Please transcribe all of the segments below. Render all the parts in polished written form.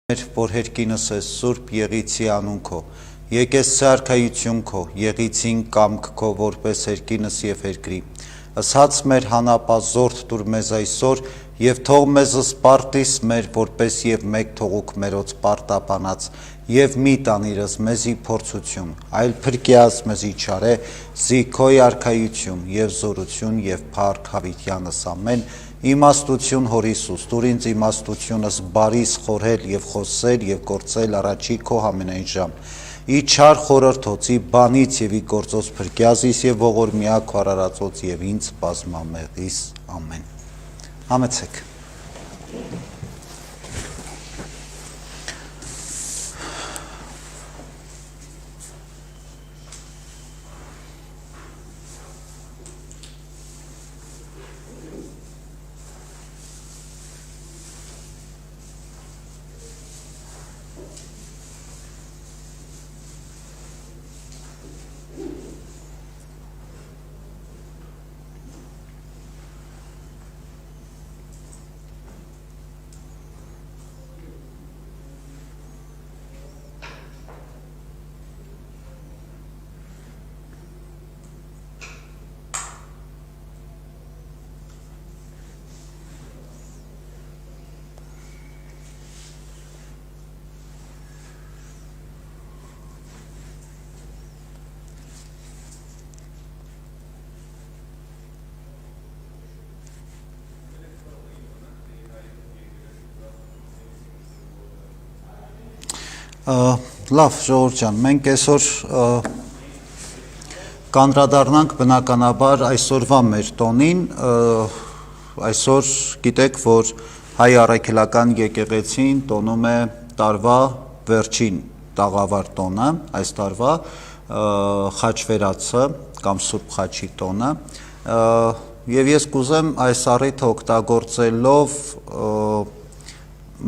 Որ հերկինս ես Սուրբ Եղիցի անուն քո, եկես սարքայություն քո, Եղիցին կամք քո, որպես հերկինս և հերկրի, ըսած մեր հանապազորդ տուր մեզ այսօր, և թող մեզ սպարտիս մեր, որպես և մեկ թողուք մերոց պարտապանած, և մի տանիրս մեզի փորձություն, այլ փրկյաս մեզի չարե, զիքոյ արքայություն, և զորություն, և փառք հավիտյանս ամեն, իմաստություն հոր Հիսուս, տուր ինձ իմաստությունս բարիս խորհել և խոսել և գործել առաջի քո համենայն ժամ, ի չար խորհրդոցի բանից և ի գործոց փրկյազիս և ողորմյա քո արարածոց և ինձ բազմամեղիս, ամեն, համեցեք, լավ ժողովուրդ ջան, մենք այսօր կանդրադառնանք բնականաբար այսօրվա մեր տոնին, այսօր գիտեք, որ հայ առաքելական եկեղեցին տոնում է տարվա վերջին տաղավար տոնը, այս տարվա խաչվերացը կամ Սուրբ Խաչի տոնը, և ես կուզեմ այս առիթը օգտագործելով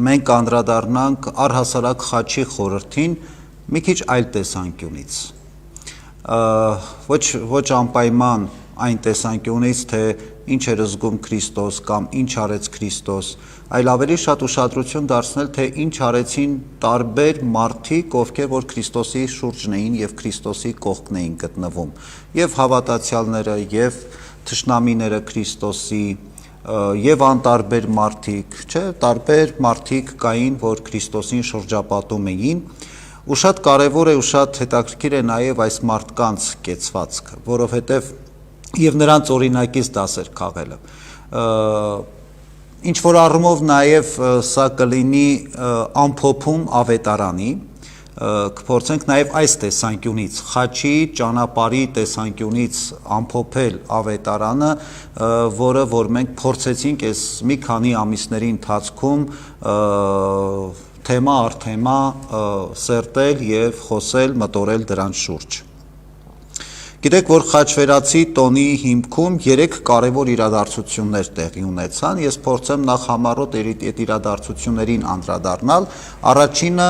մենք անդրադառնանք առհասարակ խաչի խորհրդին մի քիչ այլ տեսանկյունից, ոչ անպայման այն տեսանկյունից, թե ինչ էր զգում Քրիստոս կամ ինչ արեց Քրիստոս, այլ ավելի շատ ուշադրություն դարձնել, թե ինչ արեցին տարբեր մարդիկ, ովքեր որ Քրիստոսի շուրջն էին և Քրիստոսի կողքն էին գտնվում, և հավատացյալները, և թշնամիները Քրիստոսի, և անտարբեր մարդիկ, տարբեր մարդիկ կային, որ Քրիստոսին շրջապատում էին, ու շատ կարևոր է ու շատ հետաքրքիր է նաև այս մարդկանց կեցվածքը, որովհետև և նրանց օրինակից դասեր քաղելը, ինչ-որ առումով նաև սա կլինի ամփոփում ավետարանի, կփորձենք նաև այս տեսանկյունից, խաչի ճանապարհի տեսանկյունից ամփոփել ավետարանը, որը որ մենք փորձեցինք այս մի քանի ամիսների ընթացքում թեմա առ թեմա սերտել և խոսել, մտորել դրանց շուրջ։ Գիտեք, որ խաչվերացի տոնի հիմքում 3 կարևոր իրադարձություններ տեղի ունեցան, ես փորձեմ նախ համառոտ այդ իրադարձություններին անդրադառնալ, առաջինը,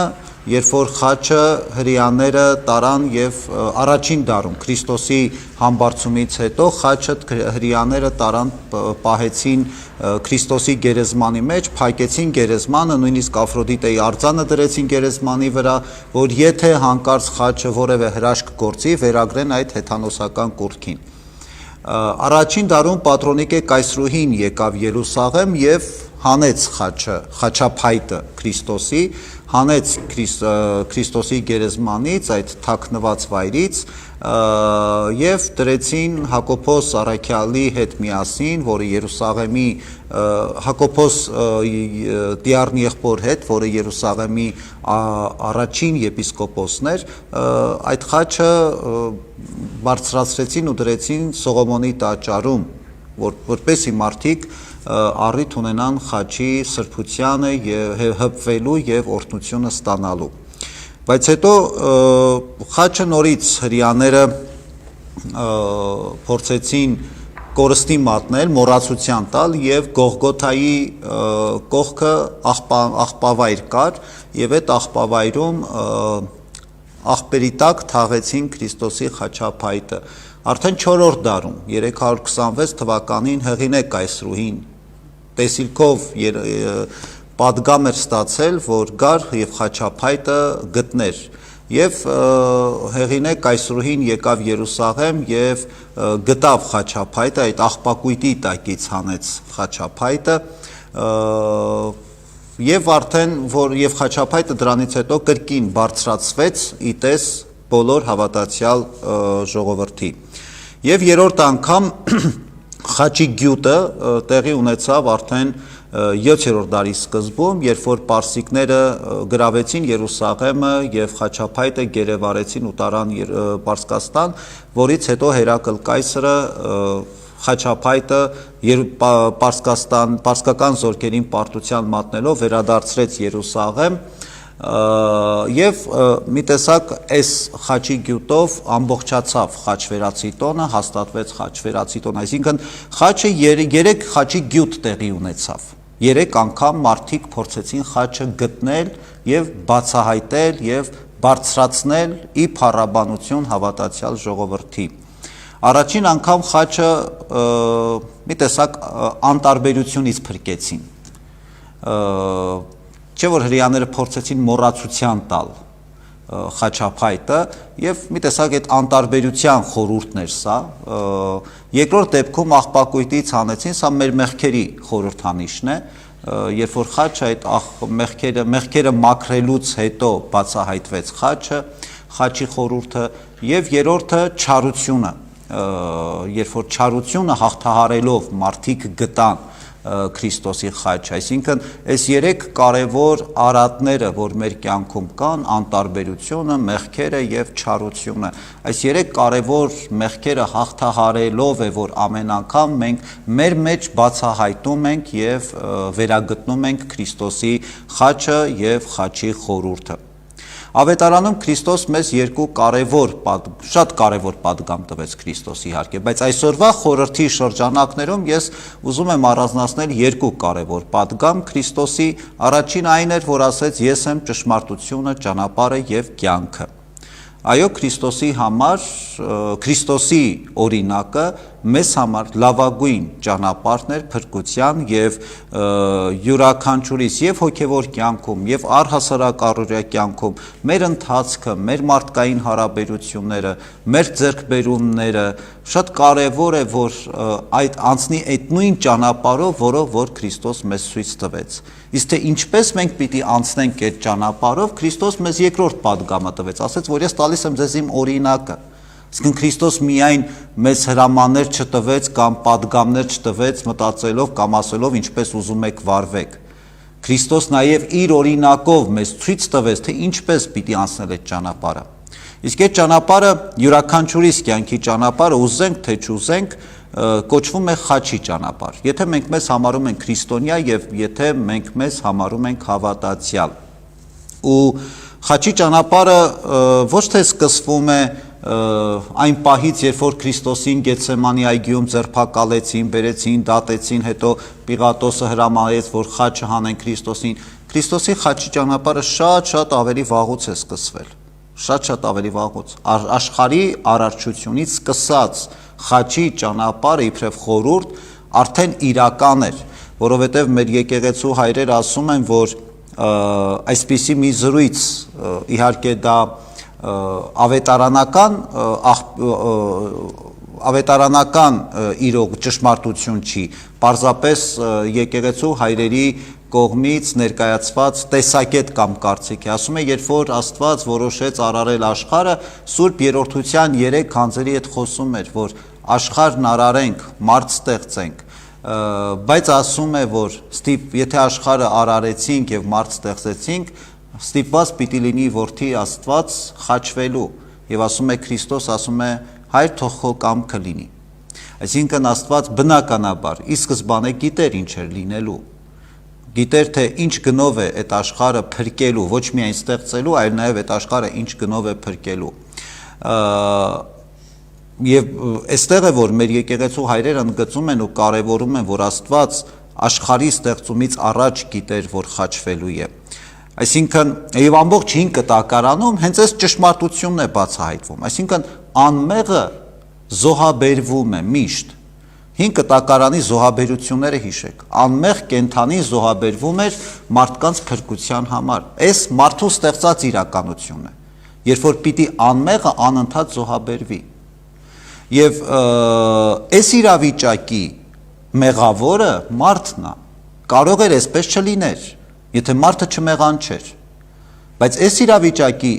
երբ որ խաչը հրեաները տարան և առաջին դարում Քրիստոսի համբարձումից հետո խաչը հրեաները տարան պահեցին Քրիստոսի գերեզմանի մեջ, փակեցին գերեզմանը, նույնիսկ Աֆրոդիտեի արձանը դրեցին գերեզմանի վրա, որ եթե հանկարծ խաչը որևէ հրաշք գործի, վերագրեն այդ հեթանոսական կուռքին։ Առաջին դարում Պատրոնիկե կայսրուհին եկավ Երուսաղեմ և հանեց խաչը, խաչափայտը Քրիստոսի, հանեց Քրիստոսի գերեզմանից, այդ թաքնված վայրից և դրեցին Հակոբոս առաքյալի հետ միասին, որը Երուսաղեմի, Հակոբոս Տիառն եղբոր հետ, որը Երուսաղեմի առաջին եպիսկոպոսն էր, այդ խաչը բարձրացրեցին ու դրեցին Սողոմոնի տաճարում, որպեսզի մարդիկ առիթ ունենան խաչի սրբությանը հպվելու և օրհնությունը ստանալու։ Բայց հետո խաչը նորից հրեաները փորձեցին կորստի մատնել, մոռացության տալ և Գողգոթայի կողքը աղբավայր կար և այդ աղբավայրում աղբերի տակ թաղեցին Քրիստոսի խաչափայտը։ Արդեն 4-րդ դարում 326 թվականին Հեղինե կայսրուհին տեսիլքով պատգամ էր ստացել, որ գար եւ խաչափայտը գտներ։ Եվ Հեղինե կայսրուհին եկավ Երուսաղեմ եւ գտավ խաչափայտը, այդ աղբակույտի տակից հանեց խաչափայտը, եւ արդեն որ եւ խաչափայտը դրանից հետո կրկին բարձրացվեց իտես բոլոր հավատացյալ ժողովրդի։ Եվ երրորդ անգամ խաչի գյուտը տեղի ունեցավ արդեն 7-րդ դարի սկզբում, երբ որ պարսիկները գրավեցին Երուսաղեմը եւ խաչափայտը գերեվարեցին ու տարան Պարսկաստան, որից հետո Հերակլ կայսրը խաչափայտը պարսկական զորքերին պարտության մատնելով վերադարձրեց Երուսաղեմ եւ մի տեսակ այս խաչի գյուտով ամբողջացավ խաչվերացի տոնը, հաստատվեց խաչվերացի տոն, այսինքն խաչը 3 խաչի գյուտ տեղի ունեցավ։ 3 անգամ մարդիկ փորձեցին խաչը գտնել եւ բացահայտել եւ բարձրացնել ի փառաբանություն հավատացյալ ժողովրդի։ Առաջին անգամ խաչը մի տեսակ անտարբերությունից փրկեցին։ Չէ որ հрьяաները փորձեցին մոռացության տալ խաչափայտը եւ մի տեսակ այդ անտարբերության խորհուրդն էր սա։ Երկրորդ դեպքում աղբակույտից հանեցին, սա մեր մեղքերի խորհրդանիշն է, երբ որ խաչը այդ մեղքերը մաքրելուց հետո բացահայտվեց խաչի խորհուրդը, եւ երրորդը չարությունը, երբ որ չարությունը հաղթահարելով մարդիկ գտան Քրիստոսի խաչը, այսինքն այս 3 կարևոր արատները, որ մեր կյանքում կան, անտարբերությունը, մեղքերը եւ չարությունը, այս 3 կարևոր մեղքերը հաղթահարելով է, որ ամեն անգամ մենք մեր մեջ բացահայտում ենք եւ վերագտնում ենք Քրիստոսի խաչը եւ խաչի խորհուրդը։ Ավետարանում Քրիստոս մեզ 2 շատ կարևոր պատգամ տվեց Քրիստոս իհարկե, բայց այսօրվա խորհրդի շրջանակներում ես ուզում եմ առանձնացնել 2 կարևոր պատգամ Քրիստոսի։ Առաջին այն էր, որ ասեց. ես եմ ճշմարտությունը, ճանապարհը եւ կյանքը։ Այո, Քրիստոսի համար, Քրիստոսի օրինակը մեզ համար լավագույն ճանապարհն էր փրկության եւ յուրաքանչյուրիս եւ հոգեվոր կյանքում եւ առհասարակ առօրյա կյանքում մեր ընթացքը, մեր մարդկային հարաբերությունները, մեր ձեռքբերումները շատ կարեւոր է, որ այդ անցնի այդ նույն ճանապարհով, որով որ Քրիստոս մեզ ցույց տվեց։ Իսկ թե ինչպես մենք պիտի անցնենք այդ ճանապարհով, Քրիստոս մեզ երկրորդ պատգամը տվեց, ասեց, որ ես տալիս եմ ձեզ իմ օրինակը։ Իսկ Քրիստոս միայն մեզ հրամաններ չտվեց կամ պատգամներ չտվեց մտածելով կամ ասելով ինչպես ուզում եք վարվեք։ Քրիստոս նաև իր օրինակով մեզ ցույց տվեց, թե ինչպես պիտի անցնել այդ ճանապարհը։ Իսկ այդ ճանապարհը յուրաքանչյուրիս կյանքի ճանապարհը, ուզենք թե չուզենք, կոչվում է խաչի ճանապարհ։ Եթե մենք մեզ համարում ենք քրիստոնյա եւ եթե մենք մեզ համարում ենք հավատացյալ։ Ու խաչի ճանապարհը ոչ թե սկսվում է այն պահից, երբ որ Քրիստոսին Գեթսեմանի այգիում ձերբակալեցին, բերեցին, դատեցին, հետո Պիղատոսը հրամանեց, որ խաչը հանեն Քրիստոսին։ Քրիստոսի խաչի ճանապարհը շատ ավելի վաղուց է սկսվել։ Շատ ավելի վաղուց։ Աշխարհի արարչությունից սկսած խաչի ճանապարհը իբրև խորհուրդ արդեն իրական էր, որովհետև մեր եկեղեցու հայրեր ասում են, որ այսպիսի մի զրույց, իհարկե դա ավետարանական իրող ճշմարտություն չի, պարզապես եկեղեցու հայրերի կողմից ներկայացված տեսակետ կամ կարծիք է, ասում է, երբ որ Աստված որոշեց արարել աշխարհը, Սուրբ Երրորդության 3 քանձերի հետ խոսում էր, որ աշխարհն արարենք, մարդ ստեղծենք, բայց ասում է, որ եթե աշխարհը արարեցինք եւ մարդ ստեղծեցինք, ստիպված պիտի լինի որդի Աստված խաչվելու եւ ասում է Քրիստոս, ասում է հայր թող քո կամքը լինի։ Այսինքն Աստված բնականաբար ի սկզբանե գիտեր ինչ էր լինելու, գիտեր թե ինչ գնով է այդ աշխարհը փրկելու, ոչ միայն ստեղծելու, այլ նաեւ այդ աշխարհը ինչ գնով է փրկելու։ Եվ այստեղ է որ մեր եկեղեցու հայրերը ընդգծում են ու կարևորում են, որ Աստված աշխարհի ստեղծումից առաջ գիտեր, որ խաչվելու է։ Այսինքն եւ ամբողջ 5 կտակարանում հենց այս ճշմարտությունն է բացահայտվում, այսինքն անմեղը զոհաբերվում է միշտ Հին կտակարանի զոհաբերությունները հիշեք, անմեղ կենթանի զոհաբերվում էր մարդկանց փրկության համար, այս մարդու ստեղծած իրականությունն է, երբ որ պիտի անմեղը անընդհատ զոհաբերվի, և այս իրավիճակի մեղավորը մարդն է, կարող էր այսպես չլիներ, եթե մարդը չմեղան չէր, բայց այս իրավիճակի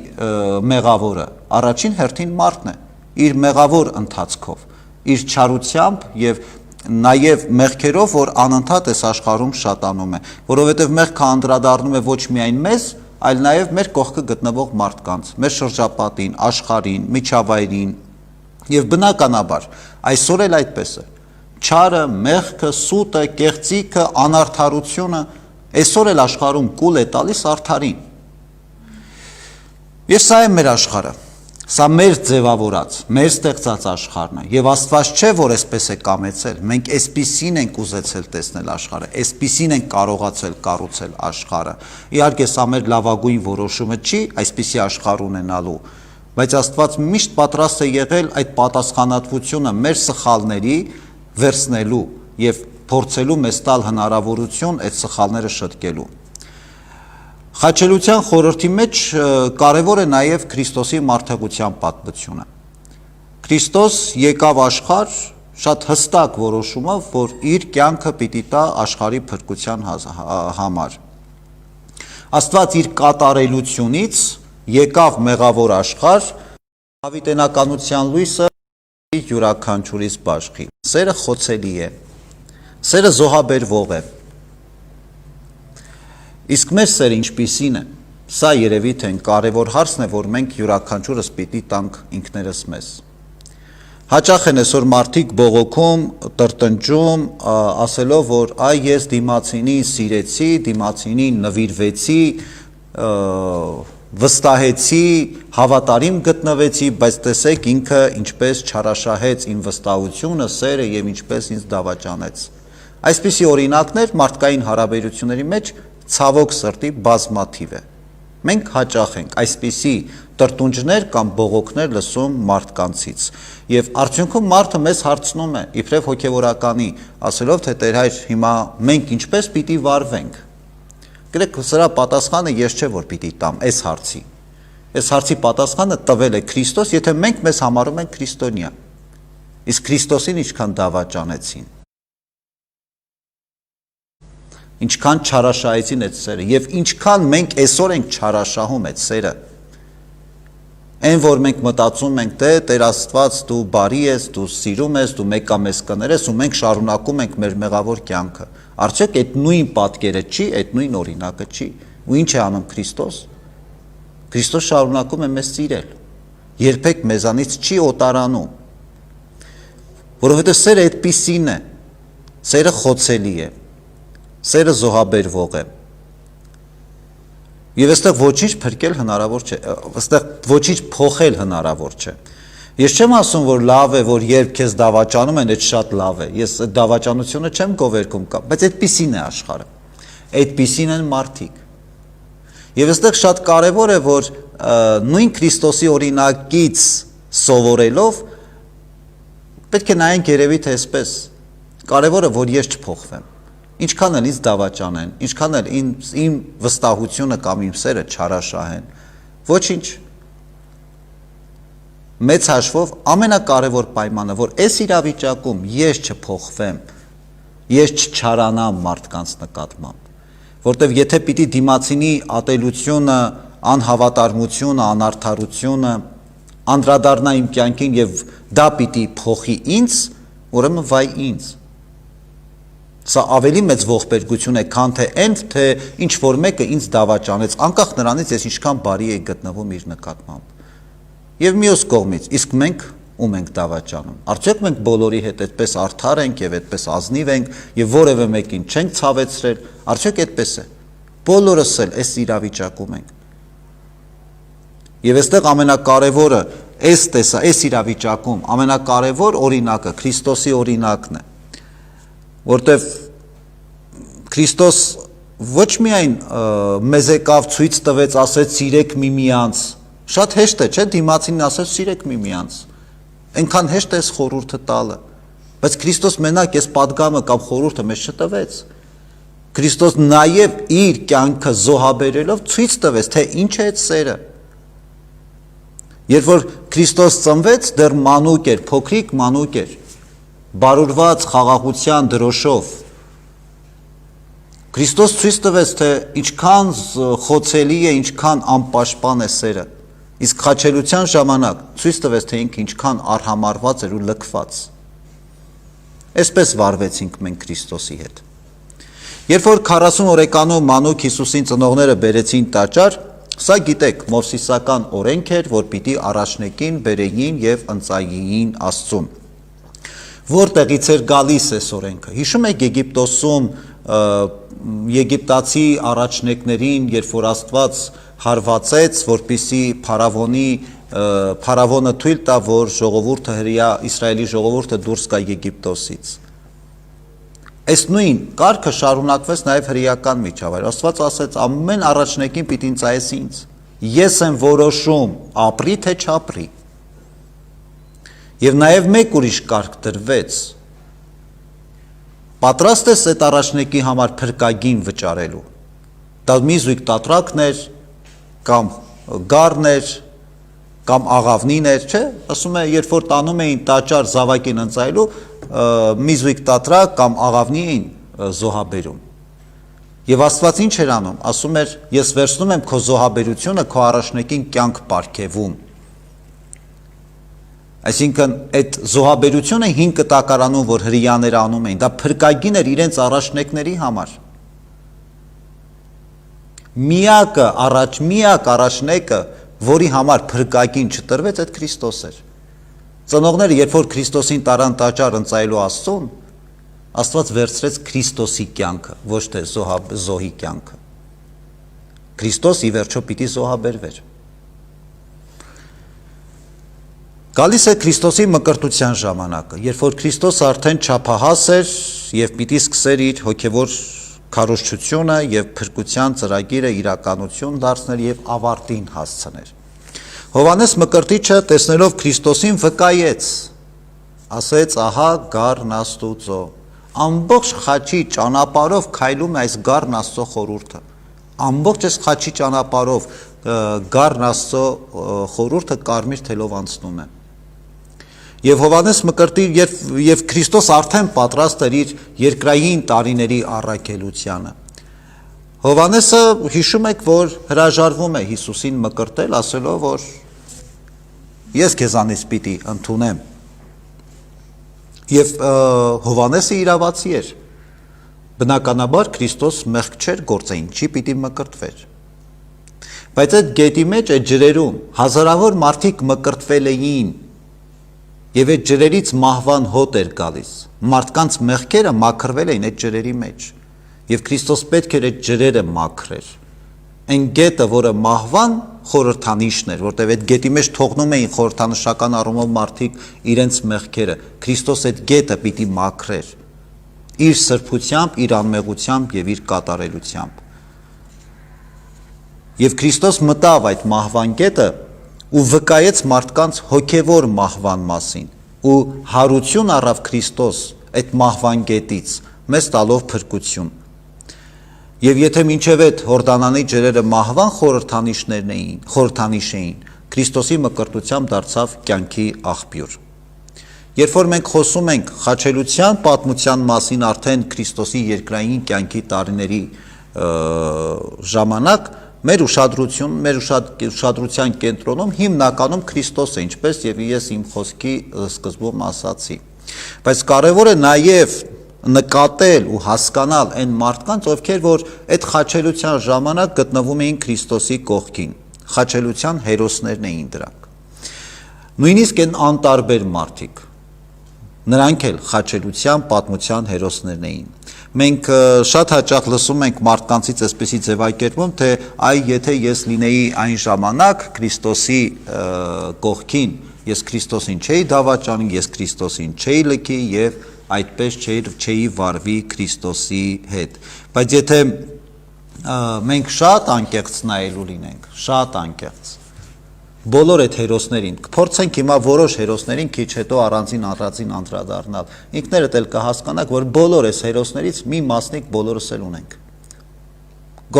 մեղավորը առաջին հերթին մարդն է, իր մեղավոր ընթացքով, իր չարությամբ և նաև մեղքերով, որ անընդհատ այս աշխարհում շատանում է, որովհետև մեղքը անդրադառնում է ոչ միայն մեզ, այլ նաև մեր կողքը գտնվող մարդկանց, մեր շրջապատին, աշխարհին, միջավայրին, և բնականաբար այսօր էլ այդպես է, չարը, մեղքը, սուտը, կեղծիքը, անարդարությունը այսօր էլ աշխարհում կուլ է տալիս արդարին։ Եվ սա է մեր աշխարհը, սա մեր ձևավորած, մեր ստեղծած աշխարհն է, և Աստված չէ, որ այսպես է կամեցել, մենք այսպիսին ենք ուզեցել տեսնել աշխարհը, այսպիսին ենք կարողացել կառուցել աշխարհը։ Իհարկե սա մեր լավագույն որոշումը չի այսպիսի աշխարհ ունենալու, բայց Աստված միշտ պատրաստ է եղել այդ պատասխանատվությունը մեր սխալների վերցնելու և փորձելու մեզ տալ հնարավորություն այդ սխալները շտկելու։ Խաչելության խորհրդի մեջ կարևոր է նաև Քրիստոսի մարդեղության պատմությունը։ Քրիստոս եկավ աշխարհ շատ հստակ որոշումով, որ իր կյանքը պիտի տա աշխարհի փրկության համար։ Աստված իր կատարելությունից եկավ մեղավոր աշխարհ, հավիտենականության լույսը յուրաքանչյուրիս բաշխի։ Սերը խոցելի է, սերը զոհաբերվող է։ Իսկ մեր սերը ինչպիսին է, սա երևի թե կարևոր հարցն է, որ մենք յուրաքանչյուրս պիտի տանք ինքներս մեզ։ Հաճախ են այսօր մարդիկ բողոքում, տրտնջում, ասելով, որ այ ես դիմացինին սիրեցի, դիմացինին նվիրվեցի, վստահեցի, հավատարիմ գտնվեցի, բայց տեսեք ինքը ինչպես չարաշահեց իմ վստահությունը, սերը և ինչպես ինձ դավաճանեց։ Այսպիսի օրինակներ մարդկային հարաբերությունների մեջ ցավոք սրտի բազմաթիվ է։ Մենք հաճախ ենք այսպիսի տրտունջներ կամ բողոքներ լսում մարդկանցից, և արդյունքում մարդը մեզ հարցնում է, իբրև հոգևորականի, ասելով, թե Տեր Հայր, հիմա մենք ինչպես պիտի վարվենք։ Գրեք, սրա պատասխանը ես չէ, որ պիտի տամ այս հարցի։ Այս հարցի պատասխանը տվել է Քրիստոս, եթե մենք մեզ համարում ենք քրիստոնյա։ Իսկ Քրիստոսին ինչքան դավաճանեցին, ինչքան չարաշահեցին այդ սերը, և ինչքան մենք այսօր ենք չարաշահում այդ սերը։ Այն, որ մենք մտածում ենք, թե Տեր Աստված դու բարի ես, դու սիրում ես, դու մեկամեզ կներես, ու մենք շարունակում ենք մեր մեղավոր կյանքը։ Արդյոք այդ նույն պատկերը չի, այդ նույն օրինակը չի։ Ու ինչ է անում Քրիստոս։ Քրիստոս շարունակում է մեզ սիրել, երբեք մեզանից չի օտարանում, որովհետև սերը այդպիսին է, սերը խոցելի է, սերը զոհաբերվող է։ Եվ այստեղ ոչինչ փրկել հնարավոր չէ, այստեղ ոչինչ փոխել հնարավոր չէ։ Ես չեմ ասում, որ լավ է, որ երբ քեզ դավաճանում են, այդ շատ լավ է։ Ես այդ դավաճանությունը չեմ գովերգում, բայց այդպիսին է աշխարհը։ Այդպիսին են մարդիկ։ Եվ այստեղ շատ կարևոր է, որ նույն Քրիստոսի օրինակից սովորելով պետք է նայենք երևի թե այսպես։ Կարևորը, որ ես չփոխվեմ։ Ինչքան էլ ինձ դավաճանեն, ինչքան էլ իմ վստահությունը կամ իմ սերը չարաշահեն, ոչինչ։ Մեծ հաշվով ամենակարևոր պայմանը, որ այս իրավիճակում ես չփոխվեմ, ես չչարանամ մարդկանց նկատմամբ, որտև եթե պիտի դիմացինի ատելությունը, անհավատարմությունը, անարդարությունը անդրադառնա իմ կյանքին և դա պիտի փոխի ինձ, ուրեմն վայ ինձ։ Սա ավելի մեծ ողբերգություն է, քան թե այն, թե ինչ որ մեկը ինձ դավաճանեց, անկախ նրանից ես ինչքան բարի էի գտնվում իր նկատմամբ։ Եվ մյուս կողմից, իսկ մենք ում ենք դավաճանում։ Արդյոք մենք բոլորի հետ այդպես արդար ենք և այդպես ազնիվ ենք և որևէ մեկին չենք ցավեցրել, արդյոք այդպես է։ Բոլորս էլ այս իրավիճակում ենք։ Եվ այստեղ ամենակարևորը այս իրավիճակում ամենակարևոր օրինակը Քրիստոսի օրինակն է, որտև Քրիստոս ոչ միայն մեզ եկավ ցույց տվեց, ասեց սիրեք միմյանց, շատ հեշտ է, չէ՞, դիմացինին ասես սիրեք միմյանց, այնքան հեշտ է այս խորհուրդը տալը, Բայց Քրիստոս մենակ այս պատգամը կամ խորհուրդը մեզ չտվեց։ Քրիստոս նաև իր կյանքը զոհաբերելով ցույց տվեց, թե ինչ է այդ սերը։ Երբ որ Քրիստոս ծնվեց, դեռ մանուկ էր, փոքրիկ մանուկ էր, բարուրված խաղաղության դրոշով։ Քրիստոս ցույց տվեց, թե ինչքան խոցելի է, ինչքան անպաշտպան է սերը։ Իսկ խաչելության ժամանակ ցույց տվեց, թե ինքը ինչքան արհամարված էր ու լքված։ Այսպես վարվեցինք մենք Քրիստոսի հետ։ Երբ որ 40 օրեկանում մանուկ Հիսուսին ծնողները բերեցին տաճար, սա գիտեք, մովսիսական օրենք էր, որ պիտի առաջնեկին բերեին եւ ընծայեին Աստծուն։ Որտեղից էր գալիս այս օրենքը։ Հիշում եք Եգիպտոսում եգիպտացի առաջնեկներին, երբ որ Աստված հարվածեց, որպիսի փարավոնը թույլ տա, որ ժողովուրդը հրեա Իսրայելի ժողովուրդը դուրս գա Եգիպտոսից։ Այս նույն կարգը շարունակվեց նաև հրեական միջավայր։ Աստված ասեց, ամեն առաջնեկին պիտի ծայես ինձ։ Ես եմ որոշում, ապրի թե չապրի։ Եվ նաև մեկ ուրիշ կարգ դրվեց։ Պատրաստ ես այդ առաջնեկի համար փրկագին վճարելու։ Դա մի զույգ տատրակն էր, կամ գառն էր, կամ աղավնին էր, չէ՞։ Ասում է, երբ որ տանում էին տաճար զավակին ընծայելու, մի զույգ տատրակ կամ աղավնի էին զոհաբերում։ Եվ Աստված ինչ էր անում։ Ասում էր, ես վերցնում եմ քո զոհաբերությունը, քո առաջնեկին կյանք պարգևում։ Այսինքն այդ զոհաբերությունը 5 կտակարանում, որ հրեաները անում էին, դա փրկագին էր իրենց առաջնեկների համար։ Միակ առաջնեկը, որի համար փրկագին չտրվեց, այդ Քրիստոս էր։ Ծնողները, երբ որ Քրիստոսին տարան տաճար ընծայելու Աստծուն, Աստված վերցրեց Քրիստոսի կյանքը, ոչ թե զոհի կյանքը։ Քրիստոս ի վերջո պիտի զոհաբերվեր։ Գալիս է Քրիստոսի մկրտության ժամանակը, երբ որ Քրիստոս արդեն չափահաս էր եւ պիտի սկսեր իր հոգեվոր քարոզչությունը եւ փրկության ծրագիրը իրականություն դարձնել եւ ավարտին հասցներ։ Հովհաննես Մկրտիչը տեսնելով Քրիստոսին վկայեց, ասեց, ահա գառն Աստուծո, ամբողջ խաչի ճանապարհով քայլում է այս գառն Աստծո խորհուրդը, ամբողջ այս խաչի ճանապարհով գառն Աստծո խորհուրդը կարմիր թելով անցնում է։ Եվ Հովհաննես Մկրտիչ եւ Քրիստոս արդեն պատրաստ էր իր երկրային տարիների առաքելությանը։ Հովհաննեսը հիշում եք, որ հրաժարվում է Հիսուսին մկրտել, ասելով, որ ես քեզանից պիտի ընդունեմ։ Եվ Հովհաննեսը իրավացի էր։ Բնականաբար Քրիստոս մեղք չէր գործեին, չի պիտի մկրտվեր։ Բայց այդ գետի մեջ, այդ ջրերում հազարավոր մարդիկ մկրտվել էին, եւ այդ ջրերից մահվան հոտ էր գալիս։ Մարդկանց մեղքերը մաքրվել էին այդ ջրերի մեջ։ Եվ Քրիստոս պետք էր այդ ջրերը մաքրեր։ Այն գետը, որը մահվան խորհրդանիշն էր, որտեղ այդ գետի մեջ թողնում էին խորհրդանշական առումով մարդիկ իրենց մեղքերը, Քրիստոս այդ գետը պիտի մաքրեր իր սրբությամբ, իր անմեղությամբ եւ իր կատարելությամբ։ Եվ Քրիստոս մտավ այդ մահվան գետը ու վկայեց մարդկանց հոգևոր մահվան մասին ու հարություն առավ Քրիստոս այդ մահվան գետից, մեզ տալով փրկություն։ Եվ եթե մինչև այդ Հորդանանի ջրերը մահվան խորհրդանիշ էին, Քրիստոսի մկրտությամբ դարձավ կյանքի աղբյուր։ Երբ որ մենք խոսում ենք խաչելության պատմության մասին արդեն Քրիստոսի երկրային կյանքի տարիների ժամանակ, մեր ուշադրության կենտրոնում հիմնականում Քրիստոս է, ինչպես եւ ես իմ խոսքի սկզբում ասացի։ Բայց կարևոր է նաեւ նկատել ու հասկանալ այն մարդկանց, ովքեր որ այդ խաչելության ժամանակ գտնվում էին Քրիստոսի կողքին, խաչելության հերոսներն էին դրանք։ Նույնիսկ այն անտարբեր մարդիկ, նրանք էլ խաչելության պատմության հերոսներն էին։ Մենք շատ հաճախ լսում ենք մարդկանցից այսպեսի ձևակերպում, թե այ եթե ես լինեի այն ժամանակ Քրիստոսի կողքին, ես Քրիստոսին չէի դավաճանի, ես Քրիստոսին չէի լքի եւ այդպես չէի վարվի Քրիստոսի հետ։ Բայց եթե մենք շատ անկեղծ նայելու լինենք, շատ անկեղծ, բոլոր այդ հերոսներին, կփորձենք հիմա որոշ հերոսներին քիչ հետո առանձին անդրադառնալ։ Ինքներդ էլ կհասկանաք, որ բոլոր այս հերոսներից մի մասնիկ բոլորս էլ ունենք։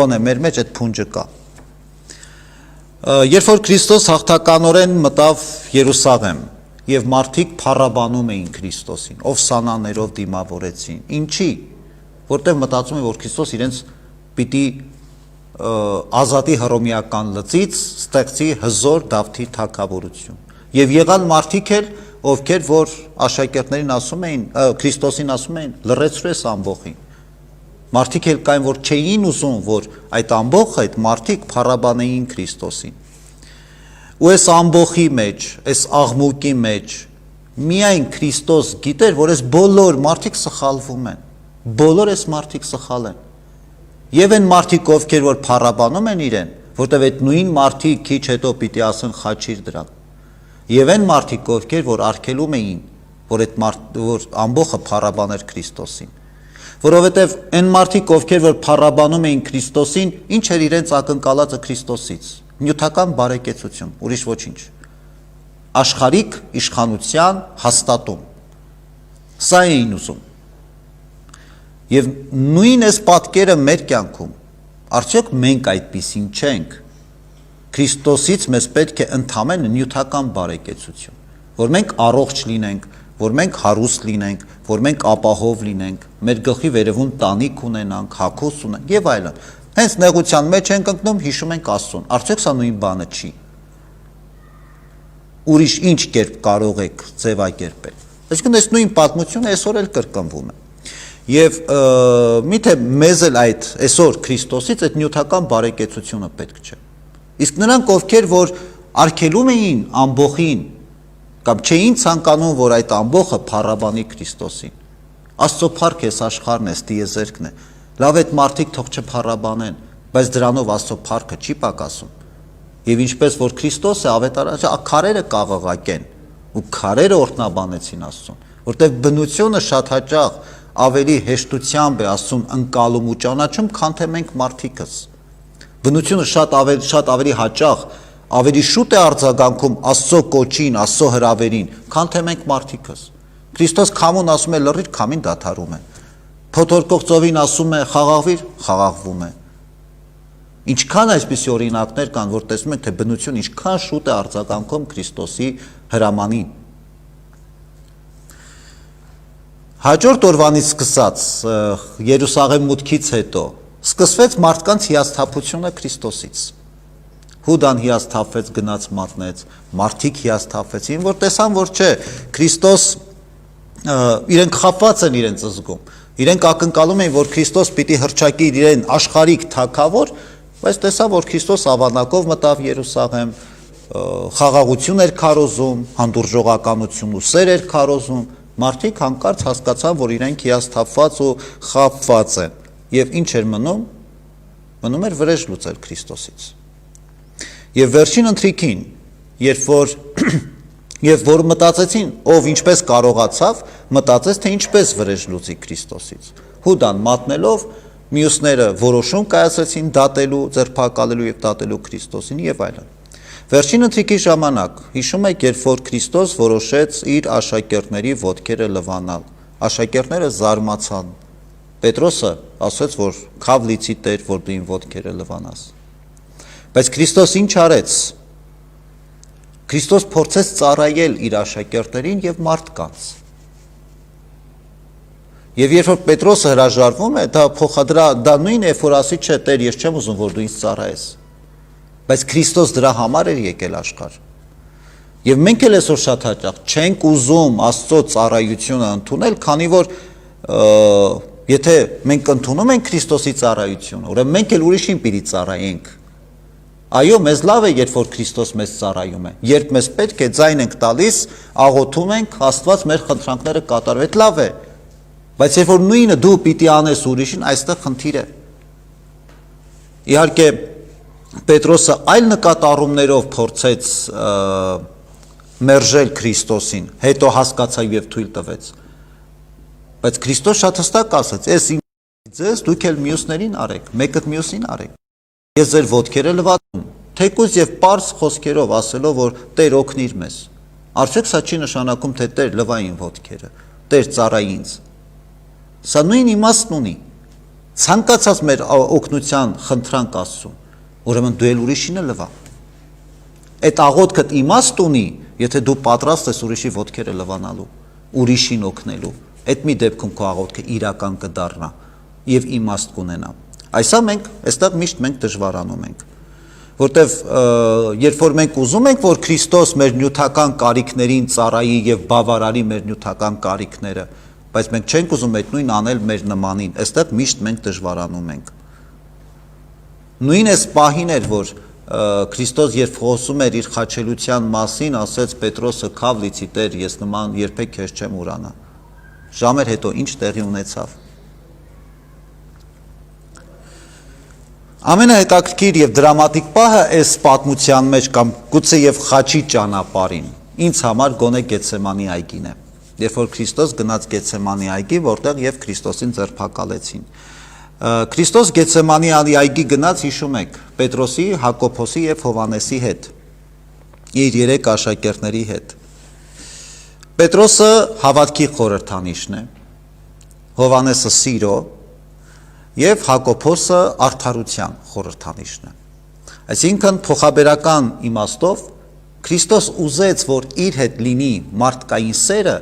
Գոնե մեր մեջ այդ փունջը կա։ Երբ որ Քրիստոս հաղթականորեն մտավ Երուսաղեմ եւ մարդիկ փառաբանում էին Քրիստոսին, ով սանաներով դիմավորեցին։ Ինչի՞։ Որտեղ մտածում են, որ Քրիստոս իրենց պիտի ազատի հռոմեական լծից ստեղծի հզոր Դավթի թագավորություն։ Եվ եղան մարդիկ էլ, ովքեր որ աշակերտներին ասում էին, Քրիստոսին ասում էին, լռեցրու այս ամբոխին։ Մարդիկ էլ կային, որ չէին ուզում, որ այդ ամբոխը, այդ մարդիկ փառաբանեին Քրիստոսին։ Ու այս ամբոխի մեջ, այս աղմուկի մեջ միայն Քրիստոս գիտեր, որ այս բոլոր մարդիկ սխալվում են։ Բոլոր այս մարդիկ սխալ են։ Եվ այն մարդիկ, ովքեր որ փառաբանում են իրեն, որտեղ այդ նույն մարդիկ քիչ հետո պիտի ասեն խաչիր դրան։ Եվ այն մարդիկ, ովքեր որ արգելում էին, որ այդ որ ամբոխը փառաբաներ Քրիստոսին։ Որովհետև այն մարդիկ, ովքեր որ փառաբանում էին Քրիստոսին, ինչ էր իրենց ակնկալածը Քրիստոսից։ Նյութական բարեկեցություն, ուրիշ ոչինչ։ Աշխարհիկ իշխանության հաստատում։ Սա էին ուզում։ Եվ նույն այս պատկերը մեր կյանքում, արդյոք մենք այդպիսին չենք։ Քրիստոսից մեզ պետք է ընդամենը նյութական բարեկեցություն, որ մենք առողջ լինենք, որ մենք հարուստ լինենք, որ մենք ապահով լինենք, մեր գլխի վերևում տանիք ունենանք, հագուստ ունենք եւ այլն։ Հենց նեղության մեջ ենք ընկնում, հիշում ենք Աստծուն։ Արդյոք սա նույն բանը չի։ Ուրիշ ինչ կերպ կարող եք ձևակերպել։ Այսինքն այս նույն պատմությունը այսօր էլ կրկնվում է։ Եվ միթե մեզ էլ այդ այսօր Քրիստոսից այդ նյութական բարեկեցությունը պետք չէ։ Իսկ նրանք, ովքեր որ արգելում էին ամբոխին կամ չէին ցանկանում, որ այդ ամբոխը փառաբանի Քրիստոսին, Աստծո փառք էս աշխարհն է, տիեզերքն է, լավ այդ մարդիկ թող չփառաբանեն, բայց դրանով Աստծո փառքը չի պակասում։ Եվ ինչպես որ Քրիստոսը ավետարանը քարերը կաղաղակեն ու քարերը օրհնաբանեցին Աստծուն, որտեղ բնությունը շատ հաճախ ավելի հեշտությամբ է Աստծուն ընկալում ու ճանաչում, քան թե մենք մարդիկս։ Բնությունը շատ ավելի հաճախ, ավելի շուտ է արձագանքում Աստծո կոչին, Աստծո հրավերին, քան թե մենք մարդիկս։ Քրիստոս քամուն ասում է լռիր, քամին դադարում է։ Փոթորկող ծովին ասում է խաղաղվիր, խաղաղվում է։ Ինչքան այսպիսի օրինակներ կան, որ տեսնում եք, թե բնությունը ինչքան շուտ է արձագանքում Քրիստոսի հրամանին։ Հաջորդ օրվանից սկսած Երուսաղեմ մուտքից հետո սկսվեց մարդկանց հիասթափությունը Քրիստոսից։ Հուդան հիասթափվեց, գնաց մատնեց, մարդիկ հիասթափվեցին, որ տեսան, որ չէ, Քրիստոս իրենք խապված են իրենց զգում։ Իրենք ակնկալում էին, որ Քրիստոս պիտի հռչակի իրեն աշխարհիկ թագավոր, բայց տեսան, որ Քրիստոս ավանակով մտավ Երուսաղեմ, խաղաղություն էր քարոզում, հանդուրժողականություն ու սեր էր քարոզում։ Մարդիկ հանկարծ հասկացան, որ իրենք հիասթափված ու խաբված են։ Եվ ինչ էր մնում։ Մնում էր վրեժ լուծել Քրիստոսից։ Եվ վերջին ընթրիքին, երբ որ մտածեցին, ով ինչպես կարողացավ, մտածեց, թե ինչպես վրեժ լուծի Քրիստոսից։ Հուդան մատնելով, մյուսները որոշում կայացրեցին դատելու, ձերբակալելու եւ դատելու Քրիստոսին եւ այլն։ Վերջին ընթրիքի ժամանակ, հիշում եք, երբ որ Քրիստոս որոշեց իր աշակերտների ոտքերը լվանալ, աշակերտները զարմացան։ Պետրոսը ասաց, որ քավ լիցի Տեր, որ դու իմ ոտքերը լվանաս։ Բայց Քրիստոս ինչ արեց։ Քրիստոս փորձեց ծառայել իր աշակերտներին եւ մարդկանց։ Եվ երբ որ Պետրոսը հրաժարվում է, դա նույն է, որ ասի, չէ, Տեր, ես չեմ ուզում, որ դու ինձ ծառայես։ Բայց Քրիստոս դրա համար էր եկել աշխարհ։ Եվ մենք էլ այսօր շատ հաճախ չենք ուզում Աստծո ծառայությունը ընդունել, քանի որ եթե մենք ընդունում ենք Քրիստոսի ծառայությունը, ուրեմն մենք էլ ուրիշին պիտի ծառայենք։ Այո, մեզ լավ է, երբ որ Քրիստոս մեզ ծառայում է։ Երբ մեզ պետք է ձայն ենք տալիս, աղոթում ենք, Աստված մեր խնդրանքները կատարում, այդ լավ է։ Բայց երբ որ նույնը դու պիտի անես ուրիշին, այստեղ խնդիր է։ Իհարկե Պետրոսը այլ նկատառումներով փորձեց մերժել Քրիստոսին, հետո հասկացավ եւ թույլ տվեց։ Բայց Քրիստոս շատ հստակ ասաց. «Էս ինձ դուք էլ մյուսներին արեք, մեկը մյուսին արեք։ Ես ձեր ոտքերը լվացում, թեկուզ եւ պարզ խոսքերով ասելով, որ Տեր օգնիր մեզ։ Արդյոք սա չի նշանակում, թե Տեր լվային ոտքերը, Տեր ծառայ ինձ։ Սա նույն իմաստն ունի։ Ցանկացած մեր օգնության խնդրանք Աստծուն, ուրեմն դու էլ ուրիշինը լվա։ Այդ աղոթքդ իմաստ ունի, եթե դու պատրաստ ես ուրիշի ոտքերը լվանալու, ուրիշին օգնելու, այդ մի դեպքում քո աղոթքը իրական կդառնա եւ իմաստ կունենա։ Այսա մենք այստեղ միշտ մենք դժվարանում ենք, որտեվ երբ որ մենք ուզում ենք, որ Քրիստոս մեր նյութական կարիքներին ծառայի եւ բավարարի մեր նյութական կարիքները, բայց մենք չենք ուզում այդ նույն անել մեր նմանին, այստեղ միշտ մենք դժվարանում ենք։ Նույն էս պահին էր, որ Քրիստոս երբ խոսում էր իր խաչելության մասին, ասեց Պետրոսը քավ լիցի Տեր, ես նման երբեք քեզ չեմ ուրանա։ Ժամեր հետո ինչ տեղի ունեցավ։ Ամենահետաքրքիր եւ դրամատիկ պահը այս պատմության մեջ կամ գուցե եւ խաչի ճանապարհին ինձ համար գոնե Գեթսեմանի այգին է։ Երբ որ Քրիստոս գնաց Գեթսեմանի այգի, որտեղ եւ Քրիստոսին ձերբակալեցին։ Քրիստոս Գեթսեմանի այգի գնաց, հիշում եք, Պետրոսի, Հակոբոսի եւ Հովանեսի հետ, իր 3 աշակերտների հետ։ Պետրոսը հավատքի խորհրդանիշն է, Հովանեսը սիրո եւ Հակոբոսը արդարության խորհրդանիշն է։ Այսինքն փոխաբերական իմաստով Քրիստոս ուզեց, որ իր հետ լինի մարդկային սերը,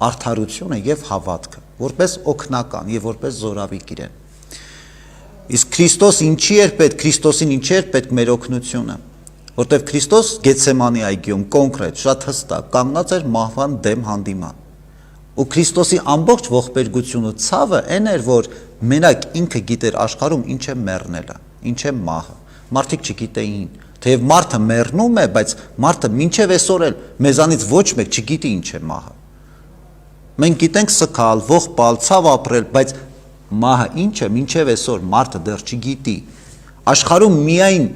արդարությունը եւ հավատքը, որպես օգնական եւ որպես զորավիք իրեն։ Իսկ Քրիստոս ինչի էր պետք, Քրիստոսին ինչի էր պետք մեր օգնությունը, որտեվ Քրիստոս Գեթսեմանի այգիում կոնկրետ, շատ հստակ կանգնած էր մահվան դեմ հանդիման։ Ու Քրիստոսի ամբողջ ողբերգությունը ցավը այն էր, որ մենակ ինքը գիտեր աշխարհում ինչ է մեռնելը, ինչ է մահը։ Մարդիկ չգիտեին, թեև մարդը մեռնում է, բայց մարդը մինչև այսօր էլ մեզանից ոչ մեկ չգիտի ինչ է մահը։ Մենք գիտենք սքալ, ողբալ, ցավ ապրել, բայց մահը ինչ է, մինչև այսօր մարդը դեռ չգիտի։ Աշխարհում միայն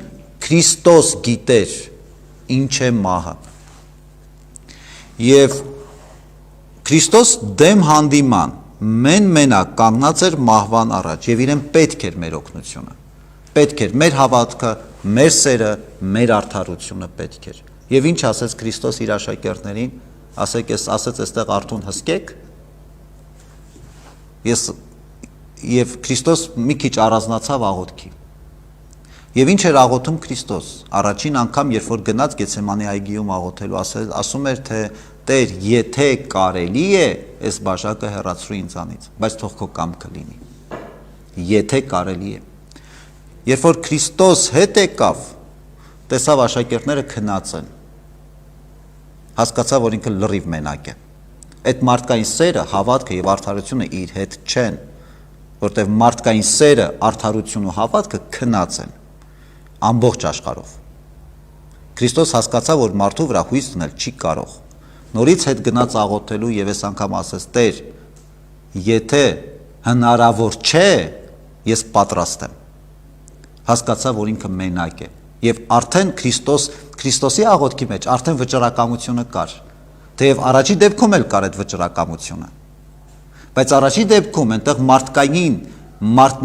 Քրիստոս գիտեր ինչ է մահը։ Եվ Քրիստոս դեմ հանդիման մենակ կանգնած էր մահվան առաջ եւ իրեն պետք էր մեր օգնությունը։ Պետք էր մեր հավատքը, մեր սերը, մեր արդարությունը պետք էր։ Եվ ինչ ասեց Քրիստոս իր աշակերտներին, ասեց այստեղ արթուն հսկեք։ Եվ Քրիստոս մի քիչ առանձնացավ աղոթքի։ Եվ ինչ էր աղոթում Քրիստոս։ Առաջին անգամ, երբ որ գնաց Գեթսեմանի այգիում աղոթելու, ասում էր, թե Տեր, եթե կարելի է, այս բաժակը հեռացրու ինձանից, բայց թող քո կամքը լինի։ Եթե կարելի է։ Երբ որ Քրիստոս հետ եկավ, տեսավ աշակերտները քնած են։ Հասկացավ, որ ինքը լրիվ մենակ է։ Այդ մարդկային սերը, հավատքը եւ արդարությունը իր հետ չեն, որտեղ մարդկային սերը, արդարությունը ու հավատքը քնած են ամբողջ աշխարհով։ Քրիստոս հասկացավ, որ մարդու վրա հույս դնել չի կարող։ Նորից հետ գնաց աղոթելու եւ այս անգամ ասեց. Տեր, եթե հնարավոր չէ, ես պատրաստ եմ։ Հասկացավ, որ ինքը մենակ է եւ արդեն Քրիստոսի աղոթքի մեջ արդեն վճռակամությունը կար։ Թեև առաջի դեպքում էլ կար այդ վճռակամությունը։ Բայց առաջի դեպքում այնտեղ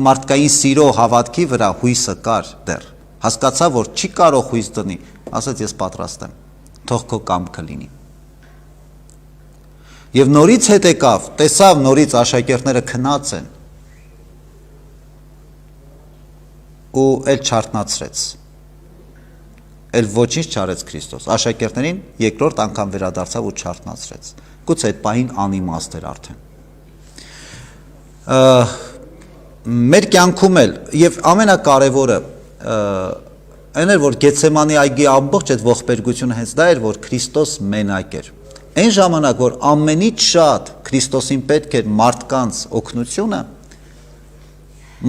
մարդկային սիրո հավատքի վրա հույսը կար դեռ։ Հասկացավ, որ չի կարող հույս դնի, ասաց ես պատրաստ եմ, թող քո կամքը լինի։ Եվ նորից հետ եկավ, տեսավ նորից աշակերտները քնած են ու էլ չարթնացրեց։ Էլ ոչինչ չարեց Քրիստոս։ Աշակերտներին երկրորդ անգամ վերադարձավ ու չարթնացրեց։ Գուցե այդ պահին անիմաստ էր արդեն։ Մեր կյանքում էլ եւ ամենակարևորը այն էր, որ Գեթսեմանի այգի ամբողջ այդ ողբերգությունը հենց դա էր, որ Քրիստոս մենակ էր։ Այն ժամանակ, որ ամենից շատ Քրիստոսին պետք էր մարդկանց օգնությունը,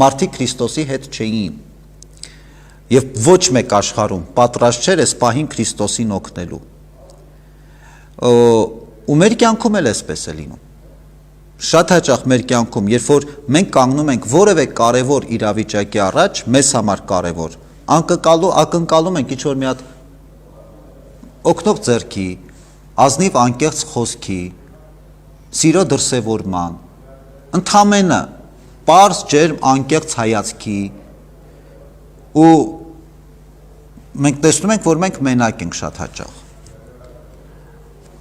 մարդիկ Քրիստոսի հետ չէին։ Եվ ոչ մեկ աշխարհում պատրաստ չէր այս պահին Քրիստոսին օգնելու։ Ու մեր կյանքում էլ էսպես է լինում։ Շատ հաճախ մեր կյանքում, երբ որ մենք կանգնում ենք որևէ կարևոր իրավիճակի առաջ, մեզ համար կարևոր, ակնկալում ենք ինչ-որ մի հատ օգնող ձեռքի, ազնիվ անկեղծ խոսքի, սիրո դրսևորման, ընդամենը պարզ ջերմ անկեղծ հայացքի ու մենք տեսնում ենք, որ մենք մենակ ենք շատ հաճախ։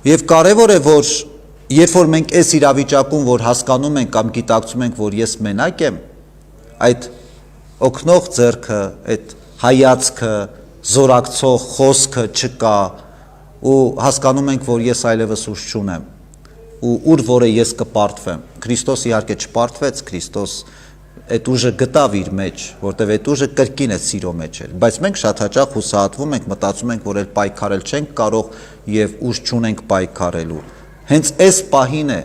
Եվ կարևոր է, որ երբ որ մենք այս իրավիճակում, որ հասկանում ենք կամ գիտակցում ենք, որ ես մենակ եմ, այդ օգնող ձեռքը, այդ հայացքը, զորակցող խոսքը չկա ու հասկանում ենք, որ ես այլևս ուժ չունեմ ու ուր որ է ես կպարտվեմ։ Քրիստոս իհարկե չպարտվեց, Քրիստոս այդ ուժը գտավ իր մեջ, որտեղ այդ ուժը կրկին այդ սիրո մեջ էր, բայց մենք շատ հաճախ հուսահատվում ենք, մտածում ենք, որ այլ պայքարել չենք կարող եւ ուժ չունենք պայքարելու։ Հենց այս պահին է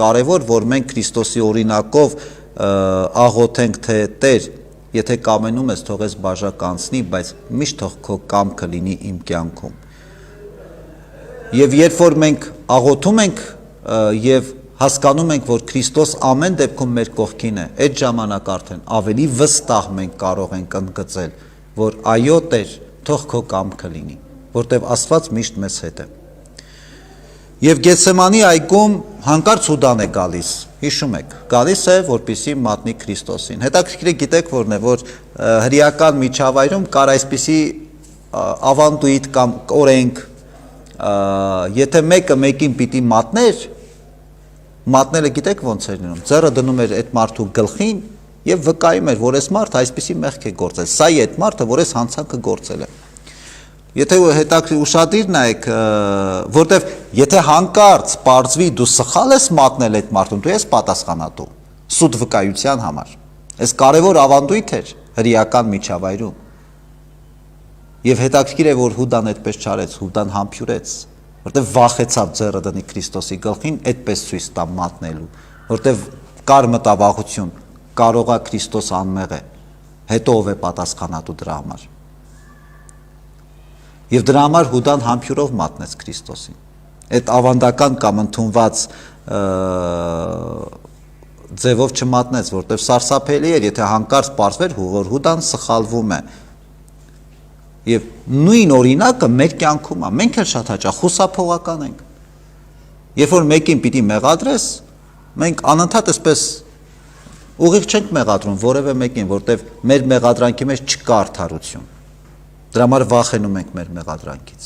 կարևոր, որ մենք Քրիստոսի օրինակով աղոթենք, թե Տեր, եթե կամենում ես, թող ես բաժակ անցնի, բայց միշտ թող քո կամքը լինի իմ կյանքում։ Եվ երբ որ մենք աղոթում ենք եւ հասկանում ենք, որ Քրիստոս ամեն դեպքում մեր կողքին է, այդ ժամանակ արդեն ավելի վստահ մենք կարող ենք ընդգծել, որ այո Տեր, թող քո կամքը լինի, որտեղ Աստված միշտ մեզ հետ է։ Եվ Գեթսեմանի այգում հանկարծ Հուդան է գալիս, հիշում եք, գալիս է, որպեսզի մատնի Քրիստոսին։ Հետաքրքիր է, գիտեք որն է, որ հրեական միջավայրում կար այսպիսի ավանդույթ կամ օրենք, եթե մեկը մեկին պիտի մատներ, մատնելը գիտեք ոնց էր լինում, ձեռը դնում էր այդ մարդու գլխին եւ վկայում էր, որ այս մարդը այսպիսի մեղք է գործել, սա է այդ մարդը, որ այս հանցանքը գործել է։ Եթե հետաքրքիր ուշադիր նայեք, որտեվ եթե հանկարծ բարձվի դու սխալ ես մատնել այդ մարդուն, դու ես պատասխանատու սուտ վկայության համար։ Այս կարևոր ավանդույթ էր հրեական միջավայրում։ Եվ հետաքրքիր է, որ Հուդան այդպես չարեց, Հուդան համբյուրեց, որտեվ վախեցավ ձեռը դնի Քրիստոսի գլխին, այդպես ցույց տա մատնելու, որտեվ կար մտավախություն, կարողա Քրիստոս անմեղ է, հետո ով է պատասխանատու դրա համար։ Եվ դրա համար Հուդան համբյուրով մատնեց Քրիստոսին։ Այդ ավանդական կամ ընդունված ձևով չմատնեց, որտեվ սարսափելի էր, եթե հանկարծ պարզվեր, որ Հուդան սխալվում է։ Եվ նույն օրինակը մեր կյանքում է, մենք էլ շատ հաճախ խուսափողական ենք։ Երբ որ մեկին պիտի մեղադրես, մենք անընդհատ այսպես ուղիղ չենք մեղադրում որևէ մեկին, որտեվ մեր մեղադրանքի մեջ չկա արդարություն։ Դրա համար վախենում ենք մեր մեղադրանքից։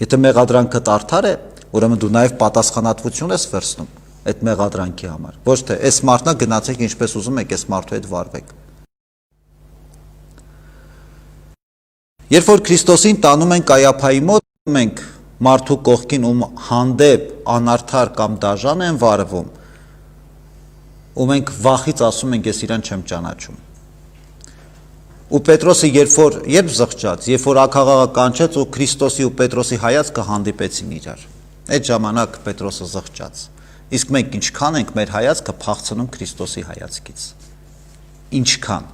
Եթե մեղադրանքդ արդար է, ուրեմն դու նաև պատասխանատվություն ես վերցնում այդ մեղադրանքի համար։ Ոչ թե այս մարդնա գնացեք ինչպես ուզում եք, այս մարդու հետ վարվեք։ Երբ որ Քրիստոսին տանում են Կայափայի մոտ, մենք մարդու կողքին ում հանդեպ անարդար կամ դաժան են վարվում, ու մենք վախից ասում ենք, ես իրան չեմ ճանաչում։ Ու Պետրոսը երբ զղջաց, երբ որ ակաղաղը կանչեց ու Քրիստոսի ու Պետրոսի հայացքը հանդիպեցին իրար։ Այդ ժամանակ Պետրոսը զղջաց։ Իսկ մենք ինչքան ենք մեր հայացքը փախցնում Քրիստոսի հայացքից։ Ինչքան,